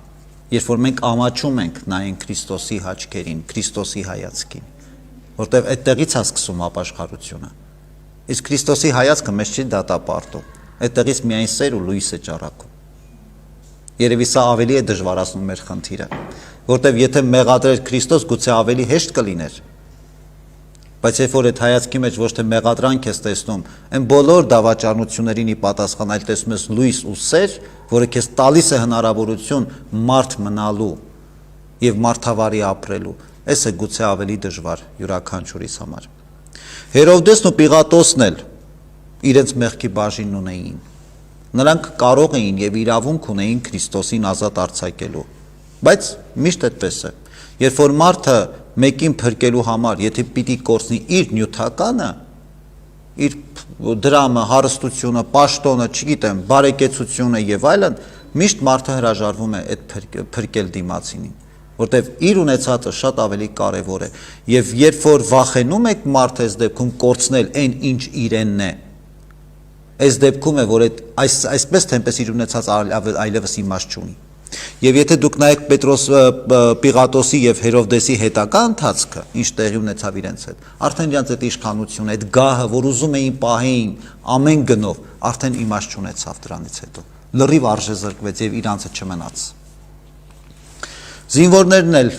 երբ որ մենք ամաչում ենք նայեն Քրիստոսի հաչքերին, Քրիստոսի հայացքին, որտեղ այդտեղից է սկսում ապաշխարությունը։ Իսկ Քրիստոսի հայացքը մեզ չի դատապարտում, այդտեղից միայն սեր ու լույս է ճառագում։ Երևի սա ավելի է դժվարացնում մեր խնդիրը, որտեվ եթե մեղադրեր Քրիստոս, գուցե ավելի հեշտ կլիներ։ Բայց երբ որ այդ հայացքի մեջ ոչ թե մեղադրանք ես տեսնում, այն բոլոր դավաճանություններին ի պատասխան այլ տեսնում ես լույս ու սեր, որը քեզ տալիս է հնարավորություն մարդ մնալու եւ մարդավարի ապրելու, այս է գուցե ավելի դժվար յուրաքանչյուրիս համար։ Հերովդեսն ու Պիղատոսն էլ իրենց մեղքի բաժինն ունեին։ Նրանք կարող էին եւ իրավունք ունեին Քրիստոսին ազատ արձակելու, բայց միշտ այդպես է։ Երբ որ մարդը մեկին փրկելու համար, եթե պիտի կորցնի իր նյութականը, իր դրամը, հարստությունը, պաշտոնը, չգիտեմ, բարեկեցությունը եւ այլն, միշտ մարդը հրաժարվում է այդ փրկել դիմացինին, որտեվ իր ունեցածը շատ ավելի կարեւոր է։ Եվ երբ որ վախենում եք մարդը այս դեպքում կորցնել այն, ինչ իրենն է, այս դեպքում է, որ այսպես թեմպես իր ունեցած այլևս իմաստ չունի։ Եվ եթե դուք նայեք Պիղատոսի եւ Հերովդեսի հետագա ընթացքը, ինչ տեղի ունեցավ իրենց հետ, արդեն իրենց այդ իշխանությունը, այդ գահը, որ ուզում էին պահեին ամեն գնով, արդեն իմաստ չունեցավ դրանից հետո։ Լրիվ արժեզրկվեց եւ իրանցը չմնաց։ Զինվորներն էլ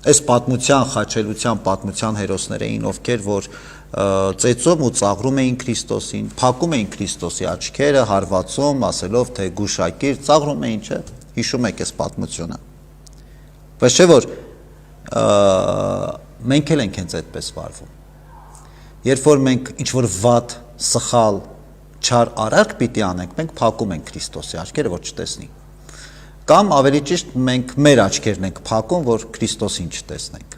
այս պատմության, խաչելության պատմության հերոսներ էին, ովքեր որ ծեծում ու ծաղրում էին Քրիստոսին, փակում էին Քրիստոսի աչքերը, հարվածում, ասելով թե գուշակիր, ծաղրում էին, չէ՞, հիշում եք այս պատմությունը։ Բայց չէ՞ որ մենք էլ ենք հենց այդպես վարվում։ Երբ որ մենք ինչ-որ վատ, սխալ, չար արարք պիտի անենք, մենք փակում ենք Քրիստոսի աչքերը, որ չտեսնի։ Կամ ավելի ճիշտ մենք մեր աչքերն ենք փակում, որ Քրիստոսին չտեսնենք։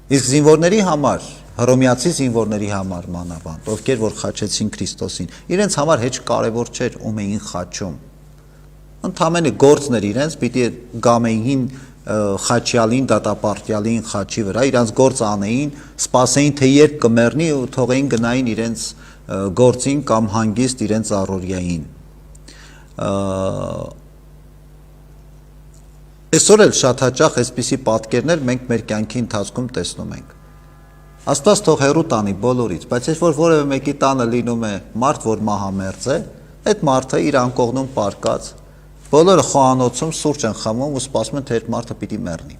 Իսկ զինվորների համար, հռոմեացի զինվորների համար մանավանդ, ովքեր որ խաչեցին Քրիստոսին, իրենց համար հեչ կարևոր չէր ում էին խաչում։ Ընդամենը գործն էր իրենց, պիտի գամեին խաչյալին, դատապարտյալին խաչի վրա, իրանց գործ անեին, սպասեին, թե երբ կմեռնի ու թողեին գնային իրենց գործին կամ հանգիստ իրենց առօրյային։ Այսօր էլ շատ հաճախ այսպիսի պատկերներ մենք մեր կյանքի ընթացքում տեսնում ենք։ Աստված թող հեռու տանի բոլորից, բայց երբ որ որևէ մեկի տանը լինում է մարդ, որ մահամերձ է, այդ մարդը իր անկողնում պարկած, բոլորը խոհանոցում սուրճ են խմում ու սպասում են, թե այդ մարդը պիտի մեռնի։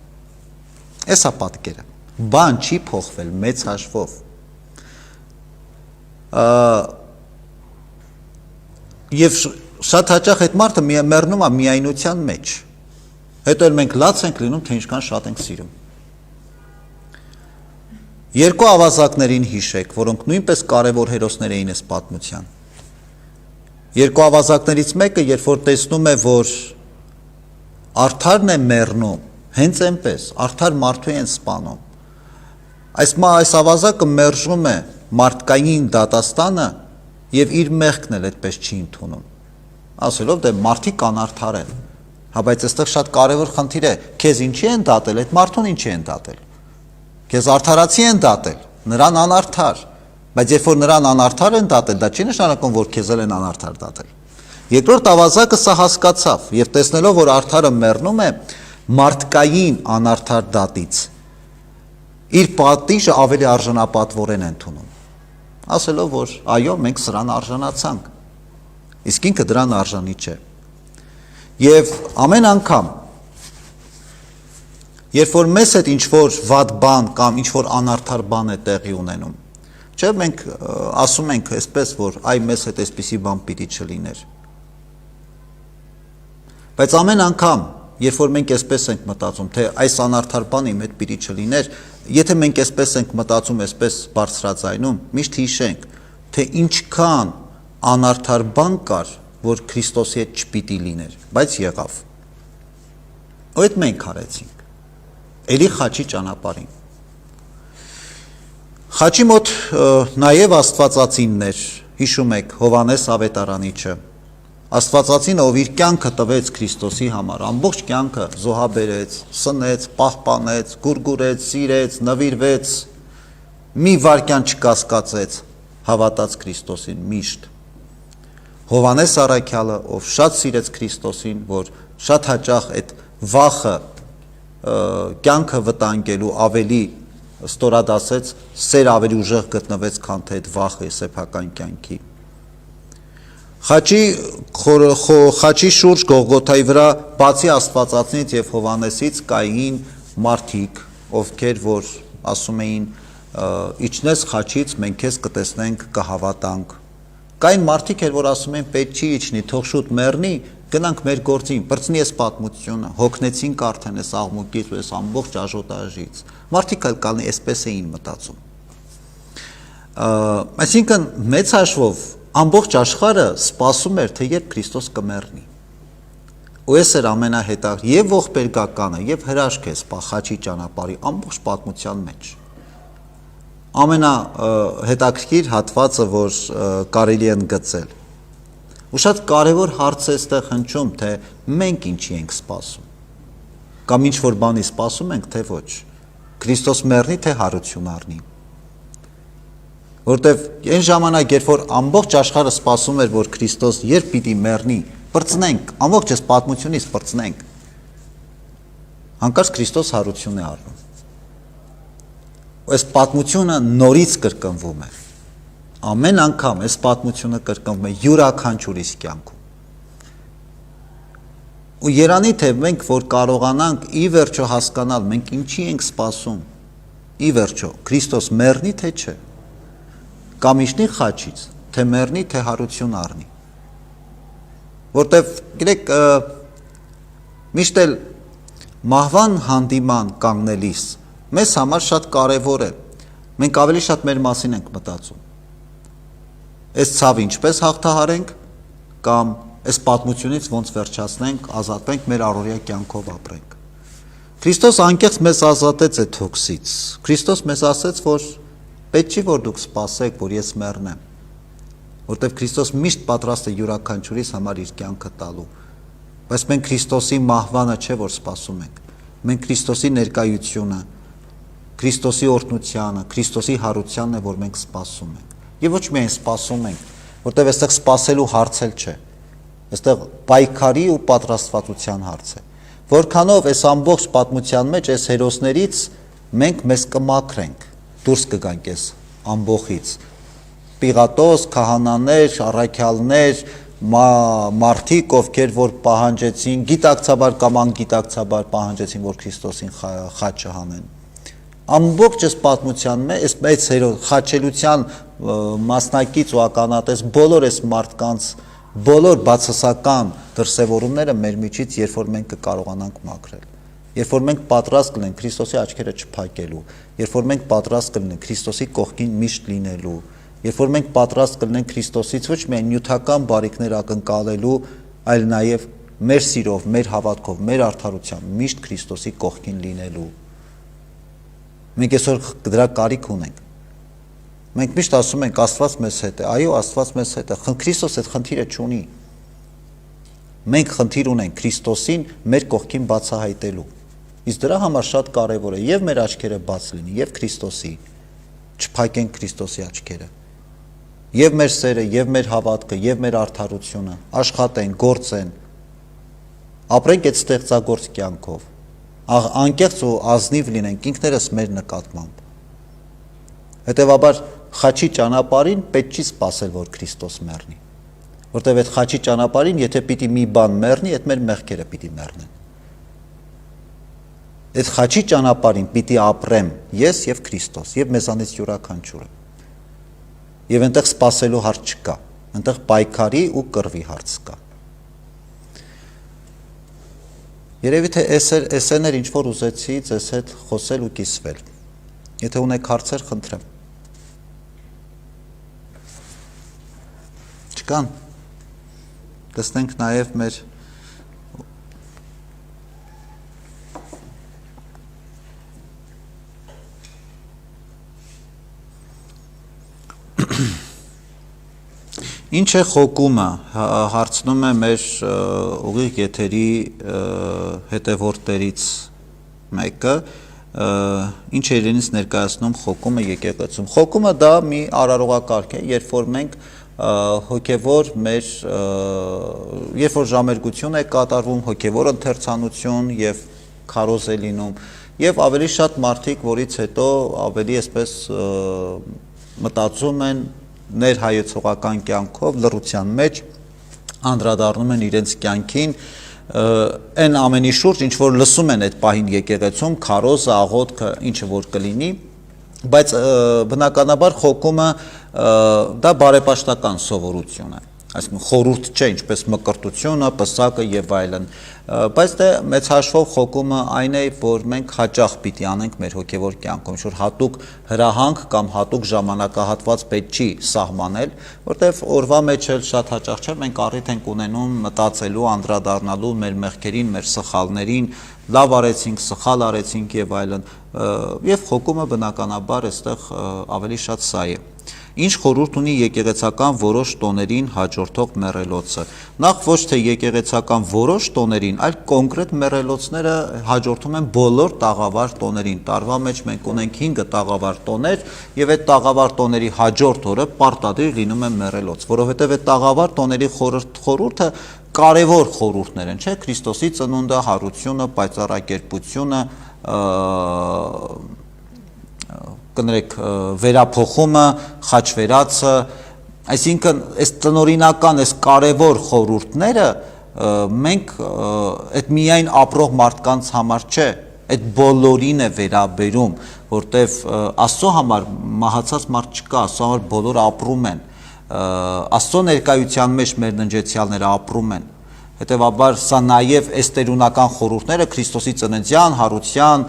Էսա պատկերը։ Բան չի փոխվել մեծ հաշվով։ Եվ շատ հաճախ այդ մարդը մեռնում է միայնության մեջ։ Հետո էլ մենք լաց ենք լինում, թե ինչքան շատ ենք սիրում։ Երկու ավազակներին հիշեք, որոնք նույնպես կարևոր հերոսներ էին այս պատմության։ Երկու ավազակներից մեկը, երբ որ տեսնում է, որ արդարն է մեռնում, հենց այնպես, արդար մարդու են սպանում։ Այս ավազակը մերժում է մարդկային դատաստանը եւ իր մեղքն էլ այդպես չի ընդունում։ Ասելով դե մարդիկ անարդար են։ Հա բայց այստեղ շատ կարևոր խնդիր է, քեզ ինչի են դատել, այդ մարդուն ինչի են դատել։ Քեզ արդարացի են դատել, նրան անարդար, բայց երբ որ նրան անարդար են դատել, դա չի նշանակում, որ քեզ էլ են անարդար դատել։ Երկրորդ ավազակը սա հասկացավ եւ տեսնելով, որ արդարը մեռնում է մարդկային անարդար դատից, իր պատիժը ավելի արժանապատվորեն են ընդունում, ասելով, որ այո, մենք սրան արժանացանք, իսկ ինքը դրան արժանի չէ։ Եվ ամեն անգամ, երբ որ մեզ հետ ինչ-որ վատ բան կամ ինչ-որ անարդար բան է տեղի ունենում, չէ, մենք ասում ենք այսպես, որ այ մեզ հետ այսպիսի բան պիտի չլիներ։ Բայց ամեն անգամ, երբ որ մենք այսպես ենք մտածում, թե այս անարդար բանը իմ հետ պիտի չլիներ, եթե մենք այսպես ենք մտածում, այսպես բարձրաձայնում, միշտ հիշենք, թե ինչքան անարդար բան կար, որ Քրիստոսի հետ չպիտի լիներ, բայց եղավ։ Ու այդ մենք արեցինք։ Էլի խաչի ճանապարհին։ Խաչի մոտ նաև աստվածածիններ, հիշում եք Հովանես Ավետարանիչը, աստվածածինը, ով իր կյանքը տվեց Քրիստոսի համար, ամբողջ կյանքը զոհաբերեց, սնեց, պահպանեց, գուրգուրեց, սիրեց, նվիրվեց, մի վարքյան չկասկածեց, հավատաց Քրիստոսին միշտ։ Հովանես Առաքյալը, ով շատ սիրեց Քրիստոսին, որ շատ հաճախ այդ վախը կյանքը վտանգելու ավելի ստորադասեց, սեր ավելի ուժեղ գտնվեց, քան թե այդ վախը սեփական կյանքի։ Խաչի շուրջ Գողգոթայի վրա բացի Աստվածածնից եւ Հովանեսից կային մարդիկ, ովքեր որ ասում էին իջնես խաչից, մենք քեզ կտեսնենք, կհավատանք։ Կային մարդիկ էր, որ ասում են պետք չի իջնի, թող շուտ մեռնի, գնանք մեր գործին, բրցնի այս պատմությունը, հոգնեցինք արդեն այս աղմուկից ու այս ամբողջ աժոտաժից։ Մարդիկ էլ կան այսպես էին մտածում։ Այսինքն մեծ հաշվով ամբողջ աշխարհը սպասում էր, թե երբ Քրիստոս կմեռնի։ Ու այս էր ամենահետաքրքիր եւ ողբերգականը, եւ հրաշքը սպա խաչի ճանապարհի ամբողջ պատմության մեջ։ Ամենահետաքրքիր հատվածը, որ կարելի են գծել։ Ու շատ կարևոր հարց է այստեղ հնչում, թե մենք ինչի ենք սպասում։ Կամ ինչ որ բանի սպասում ենք, թե ոչ։ Քրիստոս մեռնի, թե հարություն առնի։ Որտեվ այն ժամանակ, երբ որ ամբողջ աշխարհը սպասում էր, որ Քրիստոս երբ պիտի մեռնի, բրծնենք, ամբողջ այս պատմությունից բրծնենք, հանկարծ Քրիստոս հարություն է առնում։ Այս պատմությունը նորից կրկնվում է։ Ամեն անգամ այս պատմությունը կրկնվում է յուրաքանչյուրիս կյանքում։ Ու երանի թե մենք որ կարողանանք ի վերջո հասկանալ, մենք ինչի ենք սպասում, ի վերջո Քրիստոս մեռնի թե չէ, կամ իջնի խաչից, թե մեռնի, թե հարություն առնի։ Որտեվ գիտեք, միշտ էլ Մահվան հանդիման կանգնելիս մեզ համար շատ կարևոր է։ Մենք ավելի շատ մեր մասին ենք մտածում։ Այս ցավը ինչպես հաղթահարենք կամ այս պատմությունից ոնց վերջացնենք, ազատվենք, մեր առօրյա կյանքով ապրենք։ Քրիստոս անկեղծ մեզ ազատեց այդ հոգսից։ Քրիստոս մեզ ասեց, որ պետք չի որ դուք սպասեք, որ ես մեռնեմ, որտեղ Քրիստոս միշտ պատրաստ է յուրաքանչյուրիս համար իր կյանքը տալու։ Բայց մենք Քրիստոսի մահվանը չէ որ սպասում ենք։ Մենք Քրիստոսի ներկայությունը, Քրիստոսի օրհնությանը, Քրիստոսի հարությանն է, որ մենք սպասում ենք։ Եվ ոչ միայն սպասում ենք, որտեղ այստեղ սպասելու հարց էլ չէ։ Այստեղ պայքարի ու պատրաստվածության հարց է։ Որքանով այս ամբողջ պատմության մեջ այս հերոսներից մենք մեզ կմաքրենք, դուրս կգանք այս ամբողից։ Պիղատոս, քահանաներ, առաքյալներ, մարդիկ, ովքեր որ պահանջեցին, գիտակցաբար կամ անգիտակցաբար պահանջեցին, որ Քրիստոսին խաչը հանեն։ Ամբողջ այս պատմության մեջ այս խաչելության մասնակից ու ականատես բոլոր այս մարդկանց բոլոր բացասական դրսևորումները մեր միջից, երբ որ մենք կկարողանանք մաքրել, երբ որ մենք պատրաստ կլինենք Քրիստոսի աչքերը չփակելու, երբ որ մենք պատրաստ կլինենք Քրիստոսի կողքին միշտ լինելու, երբ որ մենք պատրաստ կլինենք Քրիստոսից ոչ միայն նյութական բարիքներ ակնկալելու, այլ նաև մեր սիրով, մեր հավատքով, մեր արդարությամբ միշտ Քրիստոսի կողքին լինելու։ Մենք այսօր դրա կարիք ունենք։ Մենք միշտ ասում ենք Աստված մեզ հետ է, այո, Աստված մեզ հետ է, Քրիստոս այդ խնդիրը չունի։ Մենք խնդիր ունենք Քրիստոսին մեր կողքին բացահայտելու։ Իսկ դրա համար շատ կարևոր է եւ մեր աչքերը բաց լինի, եւ Քրիստոսի, չփակենք Քրիստոսի աչքերը։ Եվ մեր սերը, եւ մեր հավատքը, եւ մեր արդարությունը աշխատեն, գործեն, ապրենք այդ ստեղծագործ կյանքով, անկեղծ ու ազնիվ լինենք ինքներս մեր նկատմամբ։ Հետևաբար խաչի ճանապարհին պետք չի սպասել, որ Քրիստոս մեռնի, որտեղ այդ խաչի ճանապարհին, եթե պիտի մի բան մեռնի, այդ մեր մեղքերը պիտի մեռնեն։ Այդ խաչի ճանապարհին պիտի ապրեմ ես եւ Քրիստոս, եւ մեզանից յուրաքանչյուրը։ Եվ այնտեղ սպասելու հարց չկա, այնտեղ պայքարի ու կռվի հարց կա։ Երևի թե էսեն էր ինչ որ ուզեցի ձեզ հետ խոսել ու կիսվել։ Եթե ունեք հարցեր, խնդրեմ։ Չկան։ Տեսնենք նաև մեր Ինչ է խոկումը, հարցնում է մեր ուղիղ եթերի հետևորդներից մեկը, ինչ է իրենից ներկայացնում խոկումը եկեղեցում։ Խոկումը դա մի արարողակարգ է, երբ որ մենք հոգևոր մեր, երբ որ ժամերգություն է կատարվում, հոգևոր ընթերցանություն եւ քարոզ է լինում, եւ ավելի շատ մարդիկ, որից հետո ավելի այսպես մտածում են ներհայեցողական կյանքով լռության մեջ անդրադառնում են իրենց կյանքին այն ամենի շուրջ, ինչ որ լսում են այդ պահին եկեղեցում, քարոզը, աղոթքը, ինչը որ կլինի, բայց բնականաբար խոկումը դա բարեպաշտական սովորություն է, այսինքն խորհուրդ չէ, ինչպես մկրտությունը, պսակը եւ այլն, բայց դե մեծ հաշվով խոկումը այն է, որ մենք հաճախ պիտի անենք մեր հոգևոր կյանքում, ինչ որ հատուկ հրահանգ կամ հատուկ ժամանակահատված պետք չի սահմանել, որտեվ օրվա մեջ էլ շատ հաճախ չէ, մենք առիթ ենք ունենում մտածելու, անդրադառնալու մեր մեղքերին, մեր սխալներին, լավ արեցինք, սխալ արեցինք եւ այլն, եւ խոկումը բնականաբար այստեղ ավելի շատ սա է։ Ինչ խորհուրդ ունի եկեղեցական որոշ տոներին հաջորդող մեռելոցը։ Նախ ոչ թե եկեղեցական որոշ տոներին, այլ կոնկրետ մեռելոցները հաջորդում են բոլոր տաղավար տոներին։ Տարվա մեջ մենք ունենք 5 տաղավար տոներ, եւ այդ տաղավար տոների հաջորդ օրը պարտադիր լինում է մեռելոց, որովհետեւ այդ տաղավար տոների խորհուրդը կարևոր խորհուրդներ են, չէ՞, Քրիստոսի ծնունդը, հարությունը, պայծառակերպությունը, կներեք վերափոխումը, խաչվերածը, այսինքն այս տնօրինական, այս կարևոր խորհուրդները մենք այդ միայն ապրող մարդկանց համար չէ, այդ բոլորին է վերաբերում, որտեվ Աստծո համար մահացած մարդ չկա, Աստծո համար բոլորը ապրում են, Աստծո ներկայության մեջ մեր ննջեցյալները ապրում են, Հետևաբար սա նաև այս տերունական խորհուրդները Քրիստոսի ծննդյան, հարության,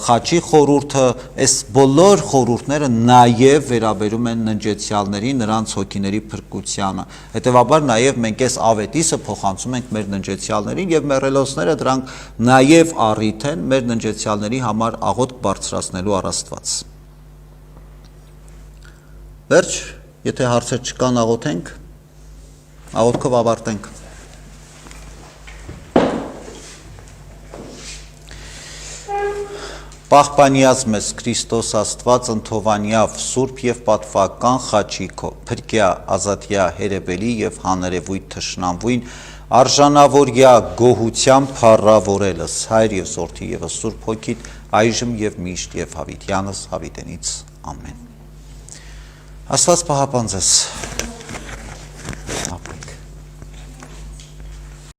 խաչի խորհուրդը, այս բոլոր խորհուրդները նաև վերաբերում են ննջեցյալների, նրանց հոգիների փրկությանը։ Հետևաբար նաև մենք այս ավետիսը փոխանցում ենք մեր ննջեցյալներին եւ մեռելոցները դրանք նաև առիթ են մեր ննջեցյալների համար աղոթք բարձրացնելու առ Աստված։ Վերջ, եթե հարցեր չկան, աղոթենք, աղոթքով ավարտենք։ Պահպանյաց մեզ Քրիստոս Աստված ընթովանյավ սուրբ եւ պատվական խաչիքո փրկյա ազատյա հերևելի եւ հանրևույթ թշնամվույն արժանավորյա գոհությամբ փառավորելս Հայր եւ Որդի եւ Սուրբ Հոգիտ այժմ եւ միշտ եւ հավիտյանս հավիտենից ամեն։ Աստված պահապան ձեզ։